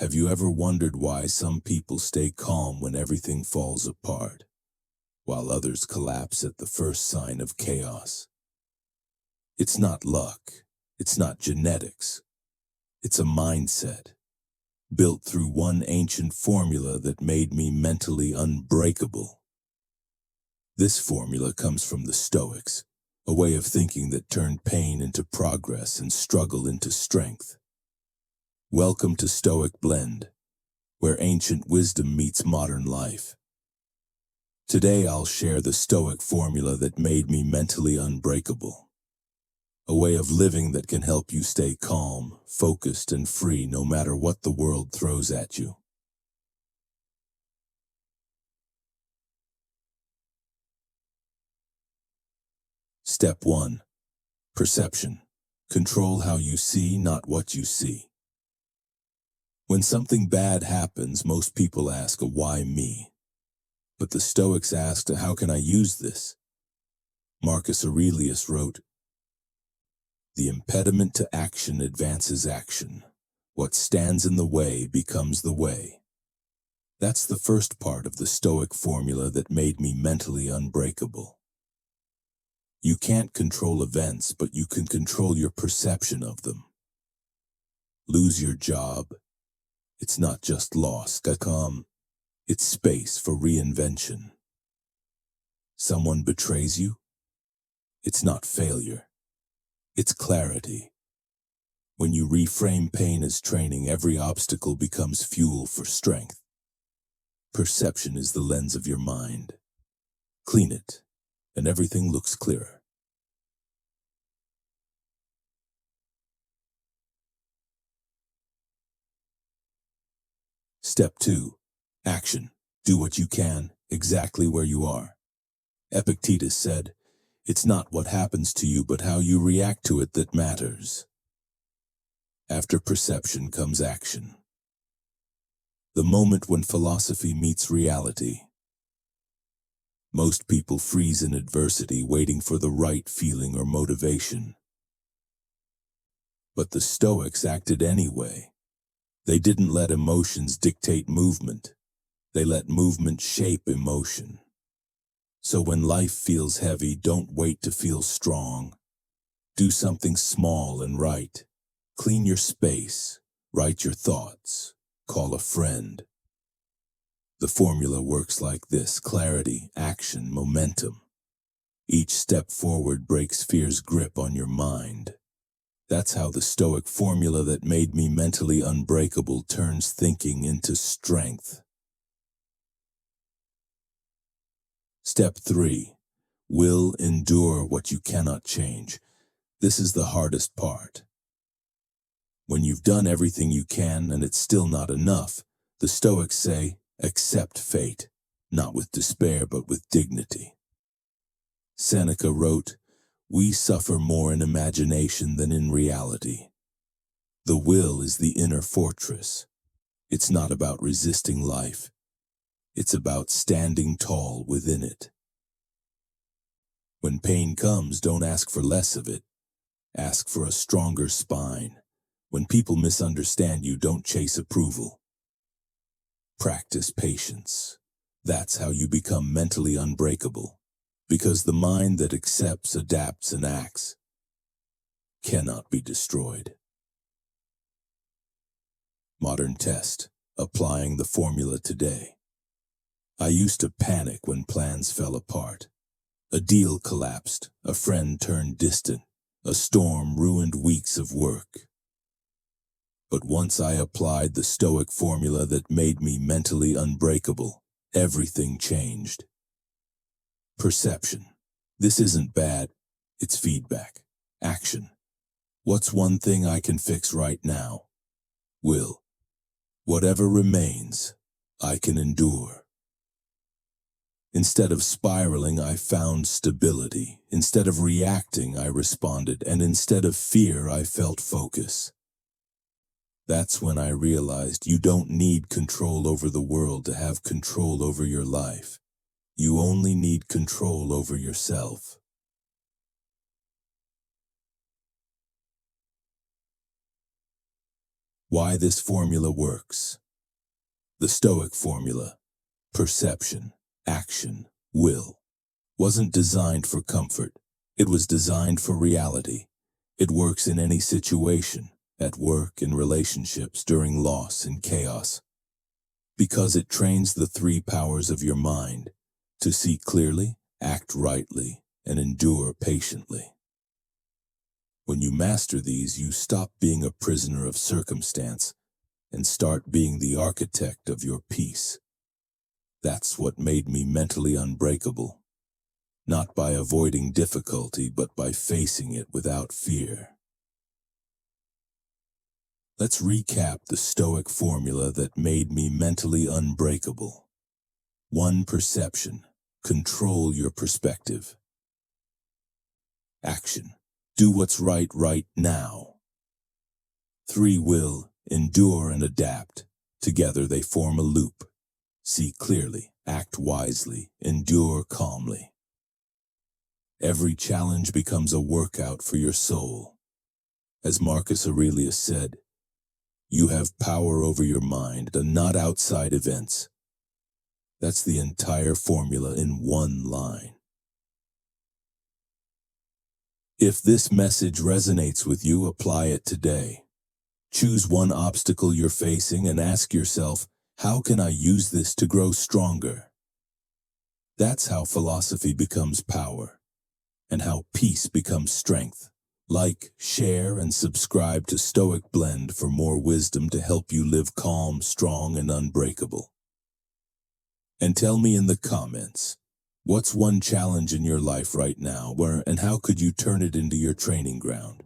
Have you ever wondered why some people stay calm when everything falls apart, while others collapse at the first sign of chaos? It's not luck. It's not genetics. It's a mindset, built through one ancient formula that made me mentally unbreakable. This formula comes from the Stoics, a way of thinking that turned pain into progress and struggle into strength. Welcome to Stoic Blend, where ancient wisdom meets modern life. Today I'll share the Stoic formula that made me mentally unbreakable. A way of living that can help you stay calm, focused, and free no matter what the world throws at you. Step 1. Perception. Control how you see, not what you see. When something bad happens, most people ask, why me? But the Stoics asked, how can I use this? Marcus Aurelius wrote, the impediment to action advances action. What stands in the way becomes the way. That's the first part of the Stoic formula that made me mentally unbreakable. You can't control events, but you can control your perception of them. Lose your job. It's not just loss, it's space for reinvention. Someone betrays you. It's not failure. It's clarity. When you reframe pain as training, every obstacle becomes fuel for strength. Perception is the lens of your mind. Clean it, and everything looks clearer. Step 2. Action. Do what you can, exactly where you are. Epictetus said, it's not what happens to you, but how you react to it that matters. After perception comes action. The moment when philosophy meets reality. Most people freeze in adversity, waiting for the right feeling or motivation. But the Stoics acted anyway. They didn't let emotions dictate movement. They let movement shape emotion. So when life feels heavy, don't wait to feel strong. Do something small and right. Clean your space. Write your thoughts. Call a friend. The formula works like this: clarity, action, momentum. Each step forward breaks fear's grip on your mind. That's how the Stoic formula that made me mentally unbreakable turns thinking into strength. Step 3. Will endure what you cannot change. This is the hardest part. When you've done everything you can and it's still not enough, the Stoics say, accept fate, not with despair but with dignity. Seneca wrote, we suffer more in imagination than in reality. The will is the inner fortress. It's not about resisting life. It's about standing tall within it. When pain comes, don't ask for less of it. Ask for a stronger spine. When people misunderstand you, don't chase approval. Practice patience. That's how you become mentally unbreakable. Because the mind that accepts, adapts, and acts cannot be destroyed. Modern test. Applying the formula today. I used to panic when plans fell apart. A deal collapsed, a friend turned distant, a storm ruined weeks of work. But once I applied the Stoic formula that made me mentally unbreakable, everything changed. Perception. This isn't bad, it's feedback. Action. What's one thing I can fix right now? Will. Whatever remains, I can endure. Instead of spiraling, I found stability. Instead of reacting, I responded. And instead of fear, I felt focus. That's when I realized you don't need control over the world to have control over your life. You only need control over yourself. Why this formula works. The Stoic formula, perception, action, will, wasn't designed for comfort. It was designed for reality. It works in any situation, at work, in relationships, during loss and chaos, because it trains the three powers of your mind to see clearly, act rightly, and endure patiently. When you master these, you stop being a prisoner of circumstance and start being the architect of your peace. That's what made me mentally unbreakable. Not by avoiding difficulty, but by facing it without fear. Let's recap the Stoic formula that made me mentally unbreakable. 1. Perception. Control your perspective. Action. Do what's right now. 3. Will. Endure and adapt. Together they form a loop. See clearly, act wisely, endure calmly. Every challenge becomes a workout for your soul. As Marcus Aurelius said, you have power over your mind and not outside events. That's the entire formula in one line. If this message resonates with you, apply it today. Choose one obstacle you're facing and ask yourself, how can I use this to grow stronger? That's how philosophy becomes power, and how peace becomes strength. Like, share, and subscribe to Stoic Blend for more wisdom to help you live calm, strong, and unbreakable. And tell me in the comments, what's one challenge in your life right now, and how could you turn it into your training ground?